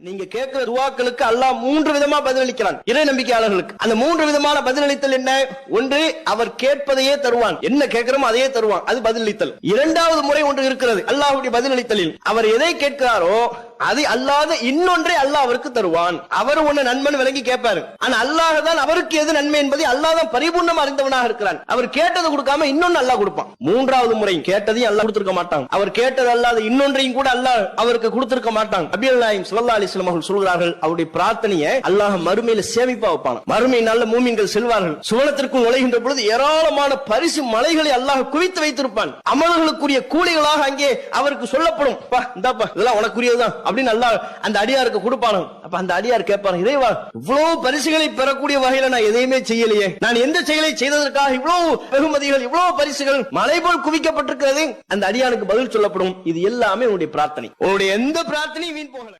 நீங்க கேட்கிற துவாக்களுக்கு அல்லாஹ் 3 விதமா பதிலளிக்கிறான் இறை நம்பிக்கையாளர்களுக்கு. அந்த 3 விதமான பதிலளித்தல் என்ன? ஒன்று, அவர் கேட்பதையே தருவான், என்ன கேட்கிறோமோ அதையே தருவான், அது பதிலளித்தல். இரண்டாவது முறை ஒன்று இருக்கிறது அல்லாஹ்வுடைய பதிலளித்தலில், அவர் எதை கேட்கிறாரோ அது அல்லாத இன்னொன்றை அல்லாஹ் அவருக்கு தருவான். அவர் ஒன்னு நன்மை விளங்கி கேட்பாரு, ஆனா அல்லாஹ் தான் அவருக்கு எது நன்மை என்பதை அல்லாஹ் தான் பரிபூர்ணமா அறிந்தவனாக இருக்கிறான். அவர் கேட்டதை கொடுக்காம இன்னொன்னு அல்லாஹ் கொடுப்பான். மூன்றாவது முறை கேட்டதையும் அல்லாஹ் கொடுத்திருக்க மாட்டான், அவர் கேட்டது அல்லாத இன்னொன்றையும் கூட அல்லாஹ் அவருக்கு கொடுத்திருக்க மாட்டான். நபிகள் நாயகம் ஸல்லல்லாஹு அலைஹி வஸல்லம் அவர்கள் சொல்கிறார்கள், அவருடைய பிரார்த்தனையை அல்லாஹ் மறுமையில சேமிப்பா வைப்பான். மறுமை நாள்ல மூமின்கள் செல்வார்கள், சுவனத்திற்குள் நுழைகின்ற பொழுது ஏராளமான பரிசு மலைகளை அல்லாஹ் குவித்து வைத்திருப்பான். அமல்களுக்குரிய கூலிகளாக அங்கே அவருக்கு சொல்லப்படும், இந்தாப்பா இதெல்லாம் உனக்குரியதுதான் அப்படின்னு அல்லாஹ் அந்த அடியாருக்கு கொடுப்பானோ. அப்ப அந்த அடியார் கேட்பாங்க, இறைவா இவ்வளவு பரிசுகளை பெறக்கூடிய வகையில நான் எதையுமே செய்யலையே, நான் எந்த செயலை செய்ததற்காக இவ்வளவு வெகுமதிகள் இவ்வளவு பரிசுகள் மலை போல் குவிக்கப்பட்டிருக்கிறது? அந்த அடியாருக்கு பதில் சொல்லப்படும், இது எல்லாமே உன்னுடைய பிரார்த்தனை, உன்னுடைய எந்த பிரார்த்தனையும் வீண் போகல.